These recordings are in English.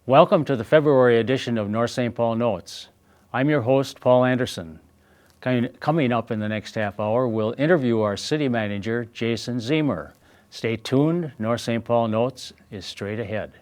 Welcome to the February edition of North St. Paul Notes. I'm your host, Paul Anderson. Coming up in the next half hour, we'll interview our city manager, Jason Ziemer. Stay tuned. North St. Paul Notes is straight ahead.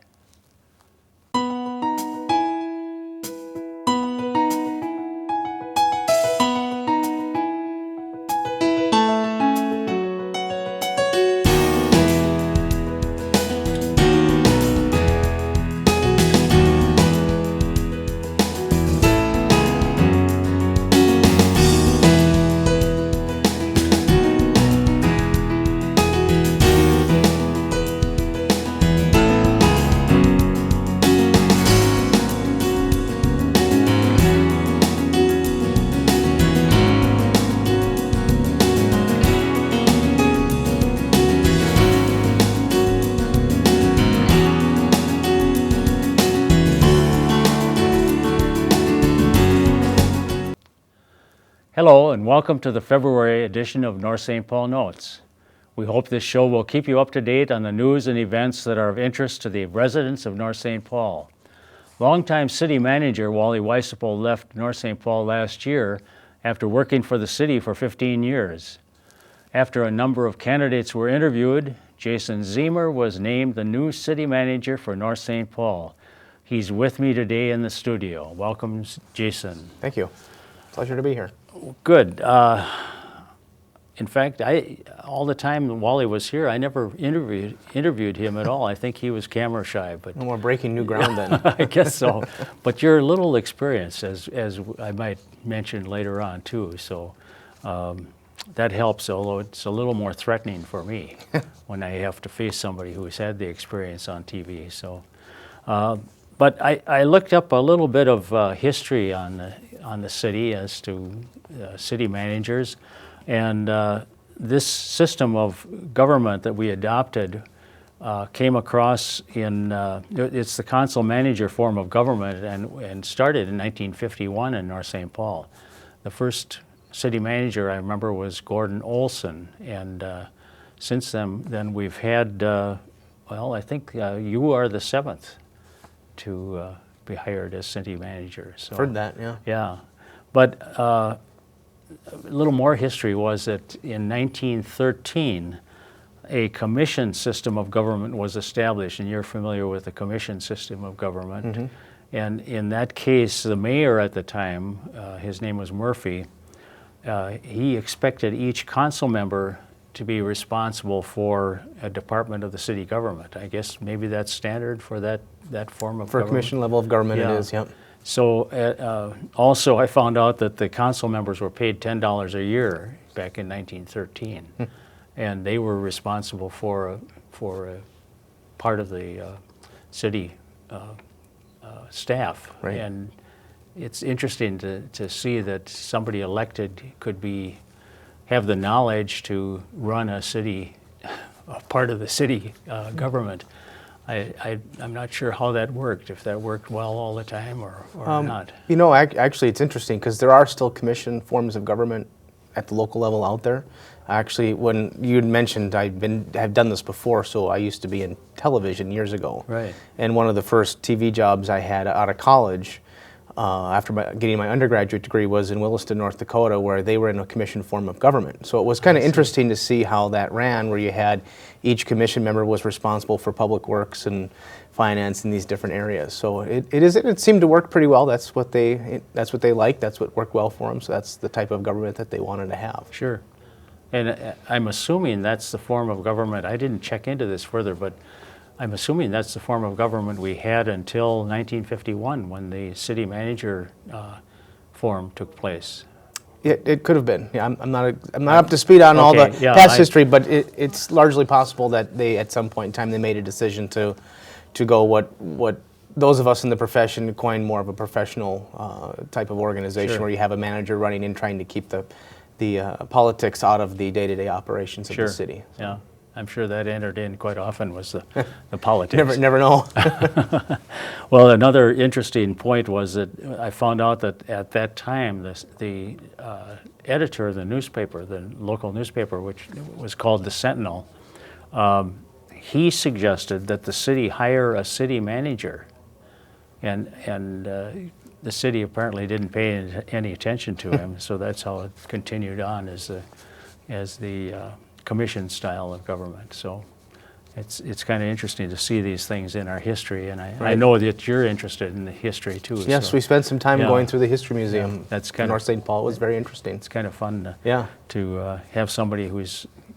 Hello and welcome to the February edition of North St. Paul Notes. We hope this show will keep you up to date on the news and events that are of interest to the residents of North St. Paul. Longtime city manager Wally Weisapel left North St. Paul last year after working for the city for 15 years. After a number of candidates were interviewed, Jason Ziemer was named the new city manager for North St. Paul. He's with me today in the studio. Welcome, Jason. Thank you. Pleasure to be here. Good. In fact, all the time Wally was here, I never interviewed him at all. I think he was camera shy. But we're breaking new ground then. I guess so. But you're a little experienced, as I might mention later on too. So that helps, although it's a little more threatening for me when I have to face somebody who's had the experience on TV. So, but I looked up a little bit of history on the city as to city managers, and this system of government that we adopted came across in it's the council manager form of government, and started in 1951 in North St. Paul. The first city manager I remember was Gordon Olson, and since then we've had I think you are the seventh to be hired as city manager. So, heard that, yeah. Yeah, but a little more history was that in 1913, a commission system of government was established, and you're familiar with the commission system of government. Mm-hmm. And in that case, the mayor at the time, his name was Murphy, he expected each council member to be responsible for a department of the city government. I guess maybe that's standard for that form of government. For a commission level of government, yeah. It is, yep. So also I found out that the council members were paid $10 a year back in 1913. And they were responsible for a part of the city staff. Right. And it's interesting to see that somebody elected could have the knowledge to run a part of the city government. I'm not sure how that worked, if that worked well all the time or not. You know, actually it's interesting because there are still commission forms of government at the local level out there. Actually, when you had mentioned I've done this before, so I used to be in television years ago. Right. And one of the first TV jobs I had out of college after getting my undergraduate degree was in Williston, North Dakota, where they were in a commission form of government. So it was kind of interesting to see how that ran, where you had each commission member was responsible for public works and finance in these different areas. So it seemed to work pretty well. That's what they liked. That's what worked well for them. So that's the type of government that they wanted to have. Sure. And I'm assuming that's the form of government. I didn't check into this further, but I'm assuming that's the form of government we had until 1951 when the city manager form took place. It could have been. Yeah, I'm not up to speed on all the past history, but it's largely possible that they at some point in time they made a decision to go what those of us in the profession coin more of a professional type of organization, where you have a manager running in trying to keep the politics out of the day-to-day operations of the city. So. Yeah. I'm sure that entered in quite often was the politics. Never know. Well, another interesting point was that I found out that at that time the editor of the newspaper, the local newspaper, which was called the Sentinel, he suggested that the city hire a city manager and the city apparently didn't pay any attention to him, so that's how it continued on as the commission style of government. So it's kind of interesting to see these things in our history, and I know that you're interested in the history too. Yes, so, we spent some time yeah. going through the History Museum. Yeah, that's kind North of St. Paul. It was very interesting. It's kind of fun to, Yeah. have somebody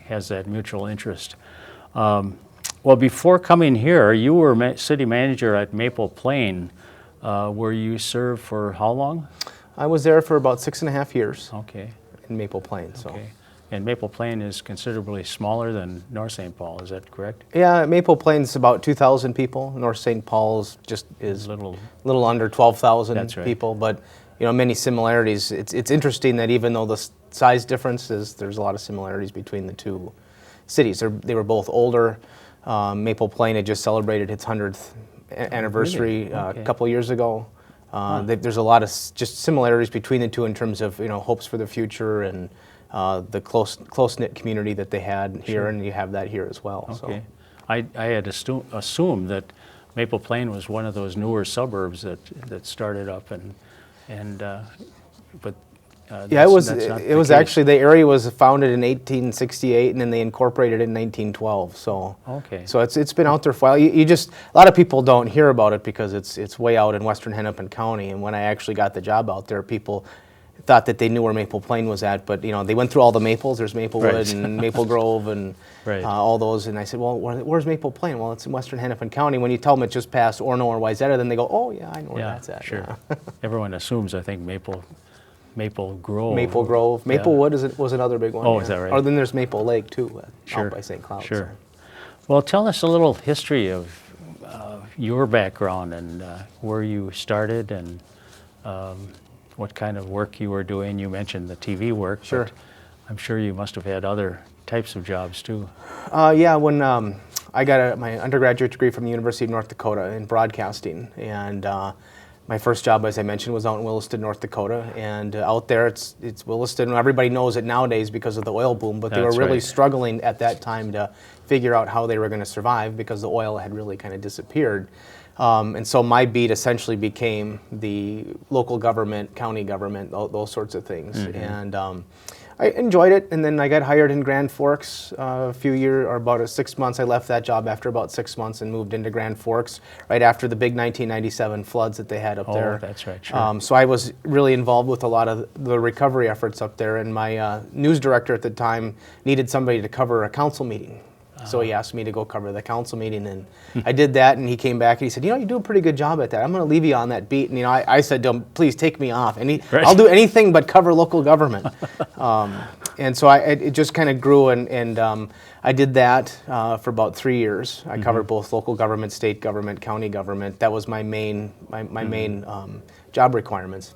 has that mutual interest. Well, before coming here, you were city manager at Maple Plain, where you served for how long? I was there for about 6.5 years Okay. in Maple Plain. So. Okay. And Maple Plain is considerably smaller than North St. Paul, is that correct? Yeah, Maple Plain's about 2,000 people. North St. Paul's is a little under 12,000 That's right. people, but many similarities. It's interesting that even though the size differences, there's a lot of similarities between the two cities. They were both older. Maple Plain had just celebrated its 100th anniversary Really? Okay. a couple years ago. There's a lot of just similarities between the two in terms of hopes for the future and the close-knit community that they had here, Sure. and you have that here as well. Okay. So. I had assumed that Maple Plain was one of those newer suburbs that started up, but Yeah, it was. that's not It the was case. actually, the area was founded in 1868, and then they incorporated it in 1912. So, Okay. So it's been out there for a while. You just, a lot of people don't hear about it because it's way out in western Hennepin County. And when I actually got the job out there, people thought that they knew where Maple Plain was at, but they went through all the maples. There's Maplewood Right. and Maple Grove and Right. all those. And I said, well, where's Maple Plain? Well, it's in western Hennepin County. When you tell them it's just past Orono or Wayzata, then they go, oh yeah, I know where Yeah, that's at. sure. Yeah. Everyone assumes, I think, Maple Grove. Maple Grove. Yeah. Maplewood was another big one. Oh, yeah. is that right? Or then there's Maple Lake too, Sure. out by St. Cloud. Sure. So. Well, tell us a little history of your background and where you started and what kind of work you were doing. You mentioned the TV work, Sure. but I'm sure you must have had other types of jobs too. Yeah, when I got my undergraduate degree from the University of North Dakota in broadcasting, and my first job, as I mentioned, was out in Williston, North Dakota. And out there, it's Williston. Everybody knows it nowadays because of the oil boom, but they were That's really right. struggling at that time to figure out how they were going to survive because the oil had really kind of disappeared. And so my beat essentially became the local government, county government, those sorts of things. Mm-hmm. And I enjoyed it, and then I got hired in Grand Forks a few years, or about 6 months. I left that job after about 6 months and moved into Grand Forks right after the big 1997 floods that they had up there. Oh, that's right, sure. So I was really involved with a lot of the recovery efforts up there, and my news director at the time needed somebody to cover a council meeting. So he asked me to go cover the council meeting, and I did that, and he came back and he said, you do a pretty good job at that. I'm going to leave you on that beat. And I said to him, please take me off. And Right. I'll do anything but cover local government. And so it just kind of grew, and I did that for about 3 years. I covered both local government, state government, county government. That was my main job requirements.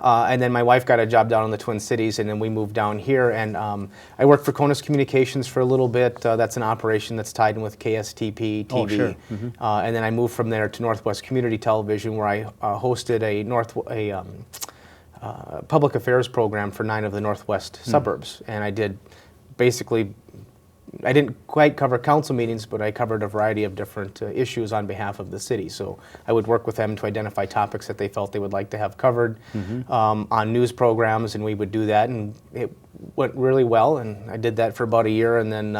And then my wife got a job down in the Twin Cities, and then we moved down here. And I worked for Conus Communications for a little bit. That's an operation that's tied in with KSTP TV. Oh, sure. And then I moved from there to Northwest Community Television, where I hosted a public affairs program for 9 of the Northwest suburbs. And I did basically, I didn't quite cover council meetings, but I covered a variety of different issues on behalf of the city. So I would work with them to identify topics that they felt they would like to have covered on news programs, and we would do that, and it went really well. And I did that for about a year, and then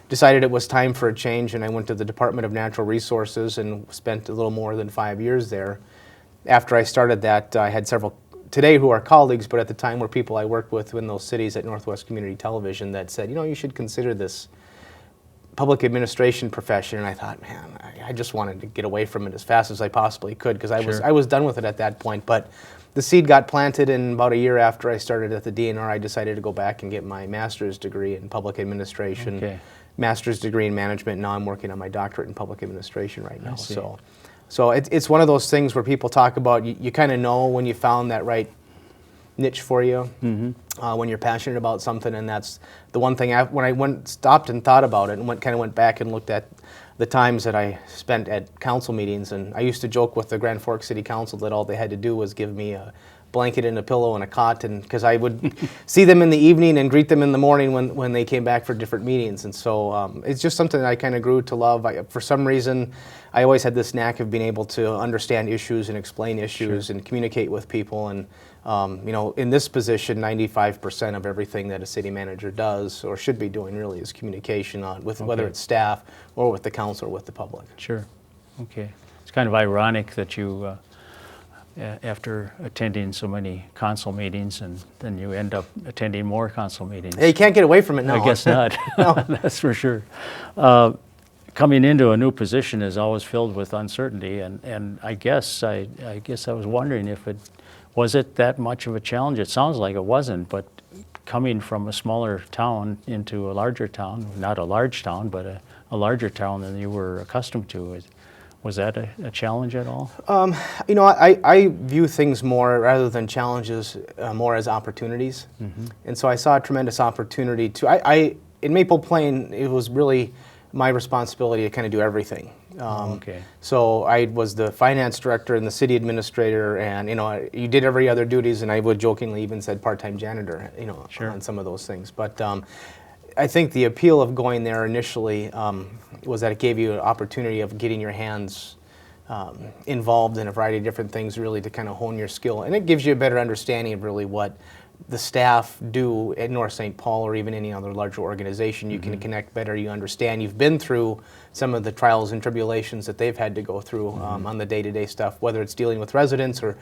decided it was time for a change, and I went to the Department of Natural Resources and spent a little more than 5 years there. After I started that, I had several today who are colleagues, but at the time were people I worked with in those cities at Northwest Community Television that said, you should consider this public administration profession. And I thought, man, I just wanted to get away from it as fast as I possibly could, because I was done with it at that point. But the seed got planted, and about a year after I started at the DNR, I decided to go back and get my master's degree in public administration, master's degree in management. Now I'm working on my doctorate in public administration right now. So it's one of those things where people talk about, you kind of know when you found that right niche for you, when you're passionate about something. And that's the one thing, when I stopped and thought about it and went back and looked at the times that I spent at council meetings. And I used to joke with the Grand Forks City Council that all they had to do was give me a blanket and a pillow and a cot, and because I would see them in the evening and greet them in the morning when they came back for different meetings. And so it's just something that I kind of grew to love. For some reason, I always had this knack of being able to understand issues and explain issues and communicate with people. And in this position, 95% of everything that a city manager does or should be doing really is communication with whether it's staff or with the council or with the public. Sure. Okay. It's kind of ironic that you, after attending so many council meetings, and then you end up attending more council meetings. Hey, you can't get away from it now. I guess not. No. That's for sure. Coming into a new position is always filled with uncertainty, and I guess I was wondering if was it that much of a challenge? It sounds like it wasn't, but coming from a smaller town into a larger town, not a large town, but a larger town than you were accustomed to, was that a challenge at all? I view things more, rather than challenges, more as opportunities. And so I saw a tremendous opportunity in Maple Plain, it was really my responsibility to kind of do everything. Okay. So I was the finance director and the city administrator, and you did every other duties, and I would jokingly even said part-time janitor, Sure. on some of those things. But I think the appeal of going there initially was that it gave you an opportunity of getting your hands involved in a variety of different things, really to kind of hone your skill, and it gives you a better understanding of really what the staff do at North St. Paul or even any other larger organization. You can connect better, you understand, you've been through some of the trials and tribulations that they've had to go through on the day-to-day stuff, whether it's dealing with residents or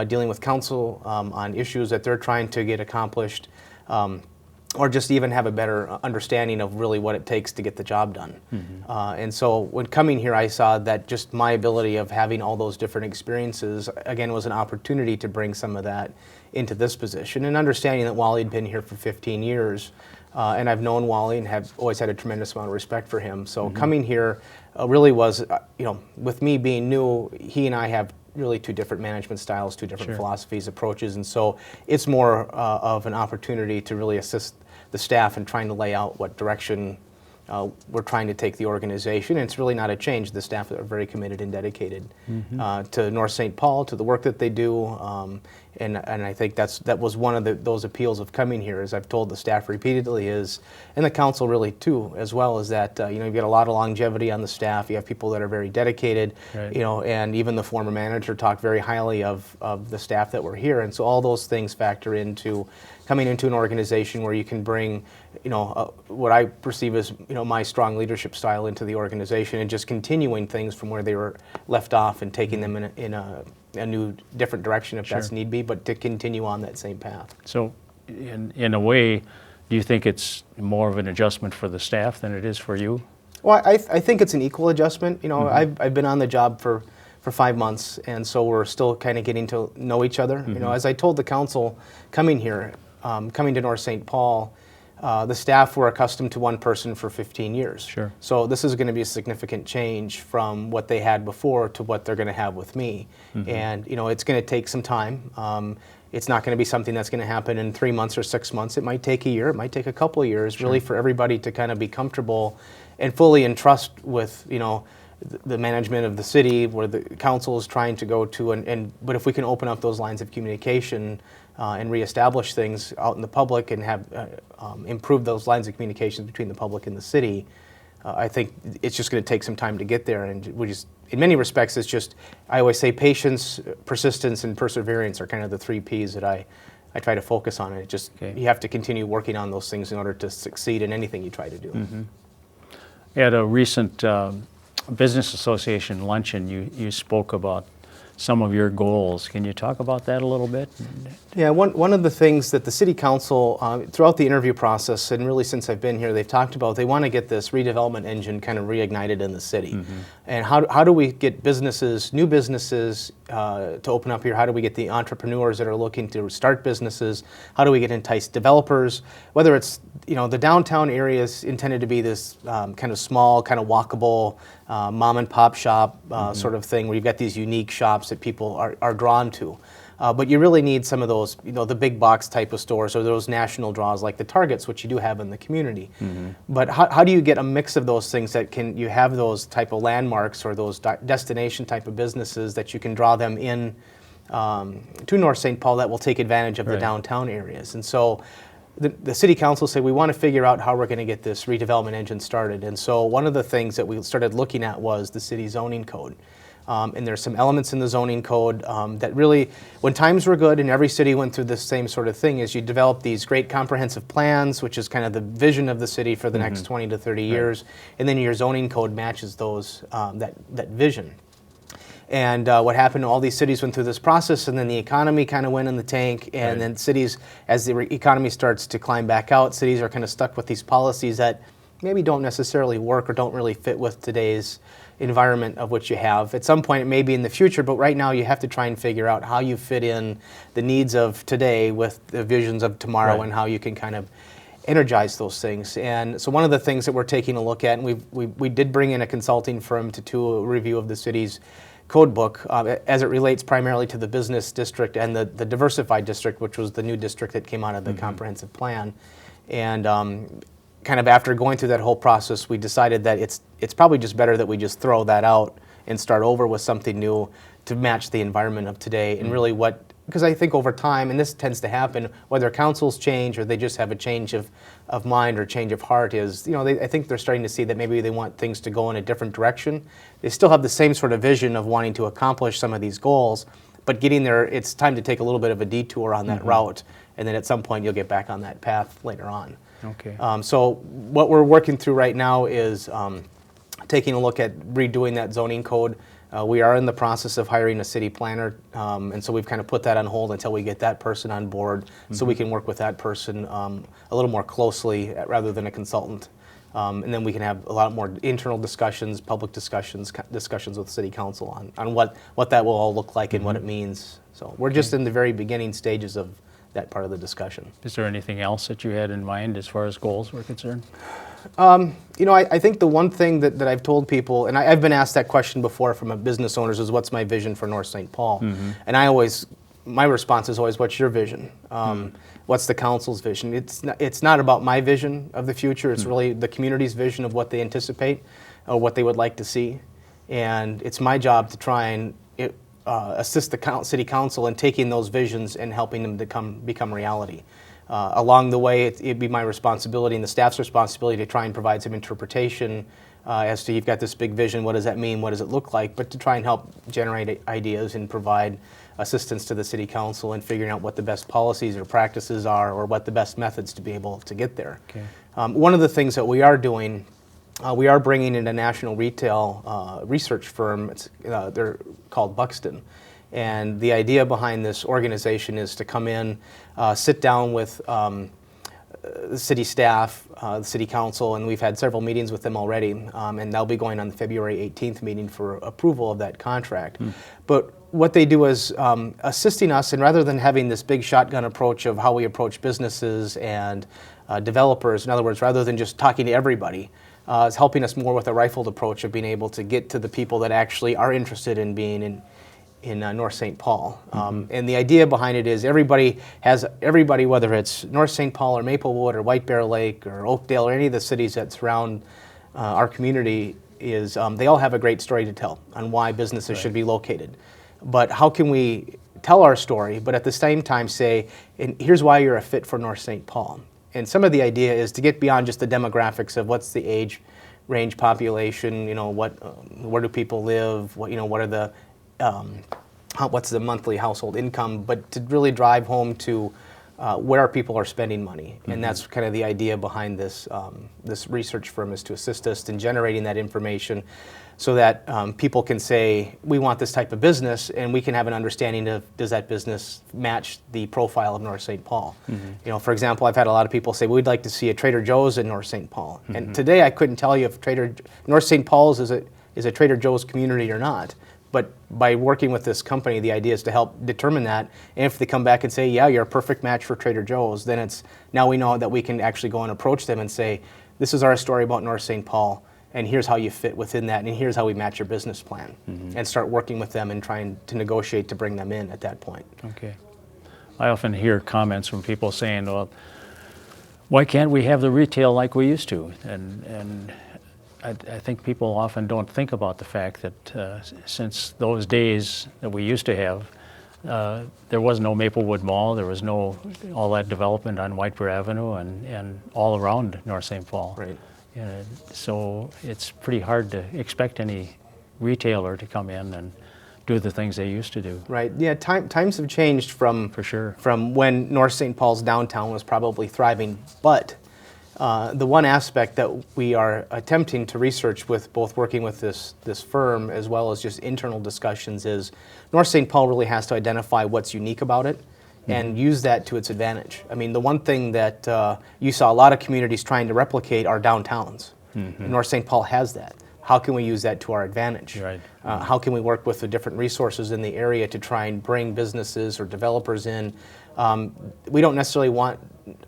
dealing with council on issues that they're trying to get accomplished, or just even have a better understanding of really what it takes to get the job done. And so when coming here, I saw that just my ability of having all those different experiences, again, was an opportunity to bring some of that into this position, and understanding that Wally had been here for 15 years, and I've known Wally and have always had a tremendous amount of respect for him. So coming here really was, with me being new, he and I have really two different management styles, two different philosophies, approaches, and so it's more of an opportunity to really assist the staff in trying to lay out what direction we're trying to take the organization. And it's really not a change. The staff are very committed and dedicated to North St. Paul, to the work that they do, and I think that was one of those appeals of coming here, as I've told the staff repeatedly, and the council really too, as well, is that you've got a lot of longevity on the staff. You have people that are very dedicated, Right. And even the former manager talked very highly of the staff that were here, and so all those things factor into coming into an organization where you can bring, what I perceive as, my strong leadership style into the organization, and just continuing things from where they were left off and taking them in a new, different direction if that's need be, but to continue on that same path. So in a way, do you think it's more of an adjustment for the staff than it is for you? Well, I think it's an equal adjustment. I've been on the job for 5 months, and so we're still kind of getting to know each other. As I told the council coming here, coming to North St. Paul, the staff were accustomed to one person for 15 years. Sure. So this is going to be a significant change from what they had before to what they're going to have with me. And it's going to take some time. It's not going to be something that's going to happen in 3 months or 6 months. It might take a year. It might take a couple of years, really, for everybody to kind of be comfortable and fully entrust with the management of the city, where the council is trying to go to. But if we can open up those lines of communication and reestablish things out in the public and have improve those lines of communication between the public and the city, I think it's just going to take some time to get there. And in many respects, it's just, I always say patience, persistence, and perseverance are kind of the 3 Ps that I try to focus on. And you have to continue working on those things in order to succeed in anything you try to do. At a recent business association luncheon, you spoke about some of your goals. Can you talk about that a little bit? Yeah, one of the things that the City Council, throughout the interview process, and really since I've been here, they've talked about, they want to get this redevelopment engine kind of reignited in the city. And how do we get new businesses to open up here? How do we get the entrepreneurs that are looking to start businesses? How do we get enticed developers? Whether it's, the downtown area is intended to be this kind of small, kind of walkable, mom and pop shop sort of thing, where you've got these unique shops that people are drawn to. But you really need some of those, the big box type of stores, or those national draws like the Targets, which you do have in the community. But how do you get a mix of those things that you have those type of landmarks or those destination type of businesses that you can draw them in to North St. Paul that will take advantage of the Right. downtown areas. And so the city council said, we want to figure out how we're going to get this redevelopment engine started. And so one of the things that we started looking at was the city zoning code. And there's some elements in the zoning code that really, when times were good and every city went through the same sort of thing, is you develop these great comprehensive plans, which is kind of the vision of the city for the next 20 to 30 years, and then your zoning code matches those, that vision. And what happened, all these cities went through this process, and then the economy kind of went in the tank, and then cities, as the economy starts to climb back out, cities are kind of stuck with these policies that maybe don't necessarily work or don't really fit with today's environment of what you have. At some point it may be in the future, but right now you have to try and figure out how you fit in the needs of today with the visions of tomorrow, and how you can kind of energize those things. And so one of the things that we're taking a look at, and we did bring in a consulting firm to do a review of the city's code book as it relates primarily to the business district and the diversified district, which was the new district that came out of the comprehensive plan. And kind of after going through that whole process, we decided that it's probably just better that we just throw that out and start over with something new to match the environment of today. And really because I think over time, and this tends to happen, whether councils change or they just have a change of mind or change of heart, is, I think they're starting to see that maybe they want things to go in a different direction. They still have the same sort of vision of wanting to accomplish some of these goals, but getting there, it's time to take a little bit of a detour on that route, and then at some point you'll get back on that path later on. Okay. So what we're working through right now is taking a look at redoing that zoning code. We are in the process of hiring a city planner, and so we've kind of put that on hold until we get that person on board, so we can work with that person a little more closely rather than a consultant. And then we can have a lot more internal discussions, public discussions with city council on what that will all look like and what it means. So we're just in the very beginning stages of that part of the discussion. Is there anything else that you had in mind as far as goals were concerned? I think the one thing that I've told people, and I've been asked that question before from a business owners, is what's my vision for North St. Paul? And my response is always, what's your vision? What's the council's vision? It's not about my vision of the future. It's really the community's vision of what they anticipate or what they would like to see. And it's my job to try and assist the city council in taking those visions and helping them to become reality. Along the way, it'd be my responsibility and the staff's responsibility to try and provide some interpretation as to, you've got this big vision, what does that mean, what does it look like, but to try and help generate ideas and provide assistance to the city council in figuring out what the best policies or practices are, or what the best methods to be able to get there. Okay. One of the things that we are doing, we are bringing in a national retail research firm. They're called Buxton. And the idea behind this organization is to come in, sit down with the city staff, the city council, and we've had several meetings with them already, and they'll be going on the February 18th meeting for approval of that contract. But what they do is assisting us, and rather than having this big shotgun approach of how we approach businesses and developers, in other words, rather than just talking to everybody, is helping us more with a rifled approach of being able to get to the people that actually are interested in being in North St. Paul. And the idea behind it is everybody, whether it's North St. Paul or Maplewood or White Bear Lake or Oakdale or any of the cities that surround our community, is they all have a great story to tell on why businesses should be located. But how can we tell our story, but at the same time say, and here's why you're a fit for North St. Paul. And some of the idea is to get beyond just the demographics of what's the age range population, where do people live, what are the what's the monthly household income, but to really drive home to where people are spending money. And that's kind of the idea behind this this research firm, is to assist us in generating that information so that people can say, we want this type of business, and we can have an understanding of, does that business match the profile of North St. Paul? For example, I've had a lot of people say, we'd like to see a Trader Joe's in North St. Paul. And today I couldn't tell you if North St. Paul's is a Trader Joe's community or not. But by working with this company, the idea is to help determine that. And if they come back and say, yeah, you're a perfect match for Trader Joe's, then now we know that we can actually go and approach them and say, this is our story about North St. Paul, and here's how you fit within that, and here's how we match your business plan. And start working with them and trying to negotiate to bring them in at that point. Okay. I often hear comments from people saying, well, why can't we have the retail like we used to? And I think people often don't think about the fact that since those days that we used to have, there was no Maplewood Mall. There was no all that development on White Bear Avenue and all around North St. Paul. Right. So it's pretty hard to expect any retailer to come in and do the things they used to do. Right. Yeah. Times have changed from For sure. from when North St. Paul's downtown was probably thriving, but the one aspect that we are attempting to research with both working with this firm as well as just internal discussions is North St. Paul really has to identify what's unique about it and use that to its advantage. I mean, the one thing that you saw a lot of communities trying to replicate are downtowns. North St. Paul has that. How can we use that to our advantage? Right. How can we work with the different resources in the area to try and bring businesses or developers in? We don't necessarily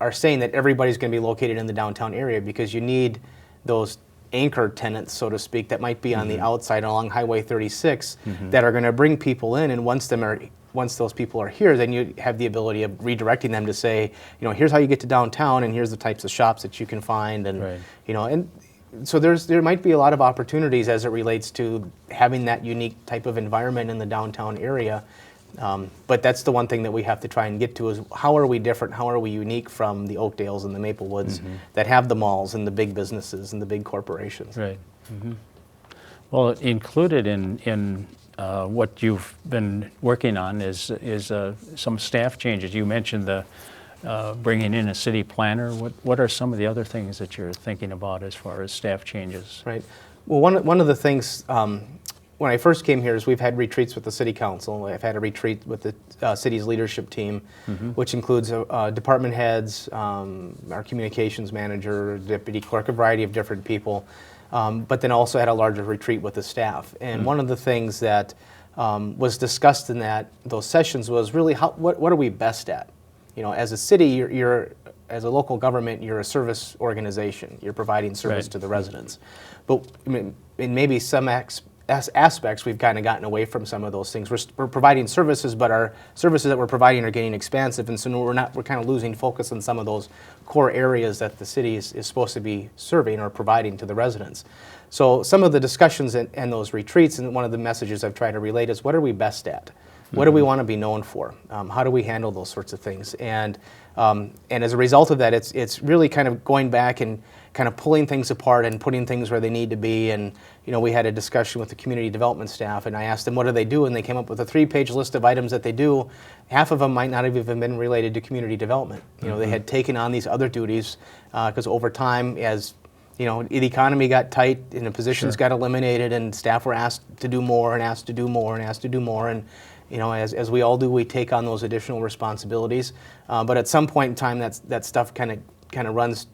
are saying that everybody's going to be located in the downtown area because you need those anchor tenants, so to speak, that might be on the outside along Highway 36 that are going to bring people in, and once those people are here, then you have the ability of redirecting them to say, here's how you get to downtown, and here's the types of shops that you can find, and Right. and so there might be a lot of opportunities as it relates to having that unique type of environment in the downtown area. But that's the one thing that we have to try and get to is how are we different? How are we unique from the Oakdales and the Maplewoods that have the malls and the big businesses and the big corporations? Right. Well, included in what you've been working on is some staff changes. You mentioned the bringing in a city planner. What are some of the other things that you're thinking about as far as staff changes? Right. Well, one of the things when I first came here is we've had retreats with the city council. I've had a retreat with the city's leadership team, which includes department heads, our communications manager, deputy clerk, a variety of different people, but then also had a larger retreat with the staff. And one of the things that was discussed in those sessions was really what are we best at? As a city, as a local government, you're a service organization. You're providing service Right. to the residents. But in maybe some aspects, we've kind of gotten away from some of those things. We're providing services, but our services that we're providing are getting expansive, and so we're kind of losing focus on some of those core areas that the city is supposed to be serving or providing to the residents. So some of the discussions and those retreats, and one of the messages I've tried to relate is what are we best at? What do we want to be known for? How do we handle those sorts of things? And as a result of that, it's really kind of going back and kind of pulling things apart and putting things where they need to be. And we had a discussion with the community development staff, and I asked them what do they do, and they came up with a 3-page list of items that they do. Half of them might not have even been related to community development. They had taken on these other duties because over time, as the economy got tight and the positions got eliminated, and staff were asked to do more and asked to do more and asked to do more, and as we all do, we take on those additional responsibilities. But at some point in time, that stuff kind of runs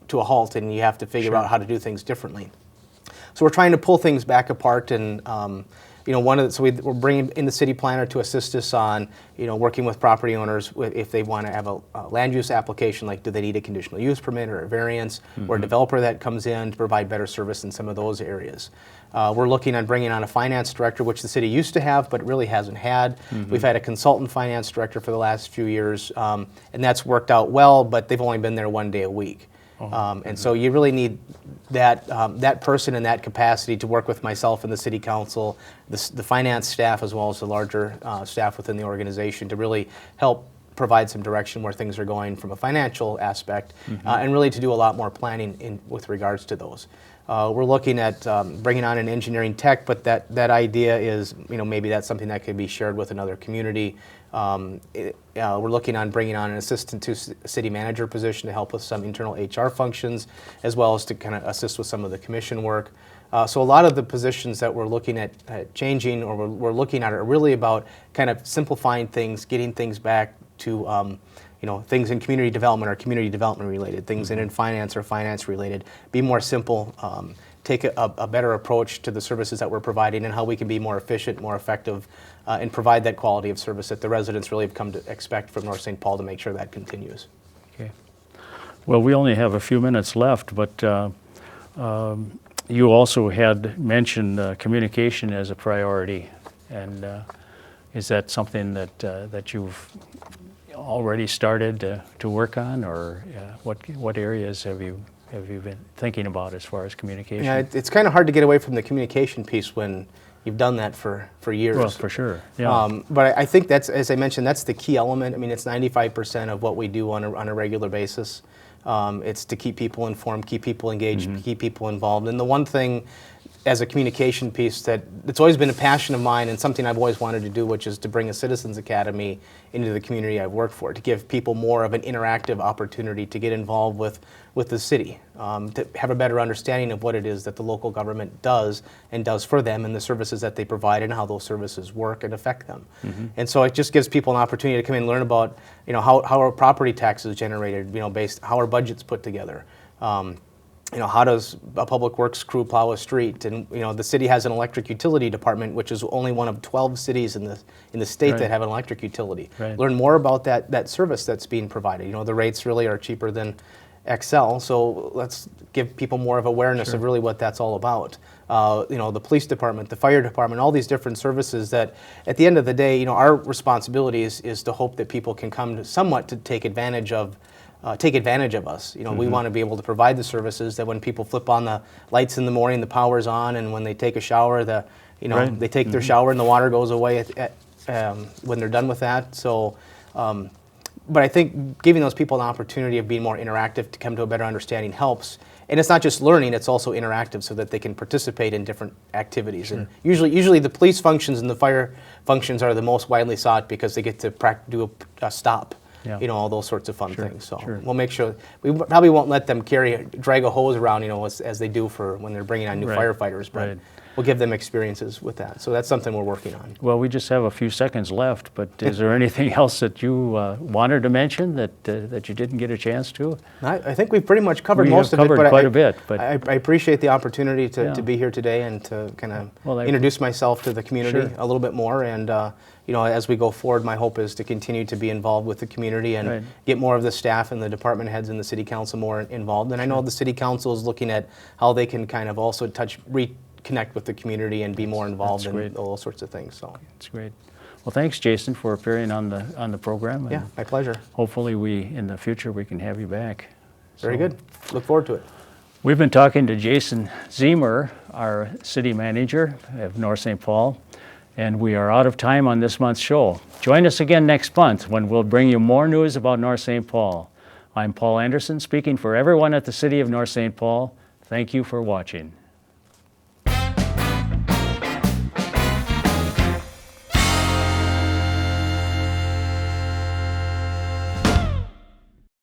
to a halt, and you have to figure out how to do things differently. So we're trying to pull things back apart, and we're bringing in the city planner to assist us on working with property owners if they want to have a land use application, like do they need a conditional use permit or a variance, or a developer that comes in to provide better service in some of those areas. We're looking on bringing on a finance director, which the city used to have, but really hasn't had. We've had a consultant finance director for the last few years, and that's worked out well, but they've only been there 1 day a week. And so you really need that person in that capacity to work with myself and the city council, the finance staff, as well as the larger staff within the organization to really help provide some direction where things are going from a financial aspect, and really to do a lot more planning with regards to those. We're looking at bringing on an engineering tech, but that idea is, maybe that's something that could be shared with another community. We're looking on bringing on an assistant to city manager position to help with some internal HR functions, as well as to kind of assist with some of the commission work. So a lot of the positions that we're looking at changing, or we're looking at, are really about kind of simplifying things, getting things back to things in community development are community development related, things in finance are finance related. Be more simple, take a better approach to the services that we're providing, and how we can be more efficient, more effective, and provide that quality of service that the residents really have come to expect from North St. Paul to make sure that continues. Okay. Well, we only have a few minutes left, but you also had mentioned communication as a priority, and is that something that you've already started to work on, or what areas have you been thinking about as far as communication? Yeah, it's kind of hard to get away from the communication piece when you've done that for years. Well, for sure. Yeah. But I think that's, as I mentioned, that's the key element. I mean, it's 95% of what we do on a regular basis. It's to keep people informed, keep people engaged, keep people involved. And the one thing as a communication piece that it's always been a passion of mine and something I've always wanted to do, which is to bring a Citizens Academy into the community I've worked for, to give people more of an interactive opportunity to get involved with the city, to have a better understanding of what it is that the local government does and does for them and the services that they provide and how those services work and affect them. And so it just gives people an opportunity to come in and learn about, how are property taxes generated, based, how are budgets put together. How does a public works crew plow a street? And the city has an electric utility department, which is only one of 12 cities in the state Right. that have an electric utility. Right. Learn more about that service that's being provided. The rates really are cheaper than Excel, so let's give people more of awareness of really what that's all about. The police department, the fire department, all these different services that at the end of the day, our responsibility is to hope that people can come to somewhat to take advantage of us. We want to be able to provide the services that when people flip on the lights in the morning, the power's on, and when they take a shower, Right. they take their shower and the water goes away when they're done with that. So, but I think giving those people an opportunity of being more interactive to come to a better understanding helps. And it's not just learning; it's also interactive, so that they can participate in different activities. Sure. And usually the police functions and the fire functions are the most widely sought because they get to do a stop. Yeah. All those sorts of fun things. So sure. we'll make sure we probably won't let them drag a hose around, as they do for when they're bringing on new Right. firefighters. But Right. we'll give them experiences with that. So that's something we're working on. Well, we just have a few seconds left, but is there anything else that you wanted to mention that you didn't get a chance to? I think we've pretty much covered We most have of it. covered But quite a bit, but- I appreciate the opportunity Yeah. to be here today and to kind of Well, introduce myself to the community Sure. a little bit more. And as we go forward, my hope is to continue to be involved with the community and Right. get more of the staff and the department heads and the city council more involved. And I know the city council is looking at how they can kind of also reconnect with the community and be more involved That's in great. all sorts of things. So That's great. Well, thanks, Jason, for appearing on the program. yeah, and my pleasure. hopefully in the future we can have you back. Very So- good. Look forward to it. We've been talking to Jason Ziemer, our city manager of North St. Paul, and we are out of time on this month's show. Join us again next month when we'll bring you more news about North St. Paul. I'm Paul Anderson, speaking for everyone at the City of North St. Paul. Thank you for watching.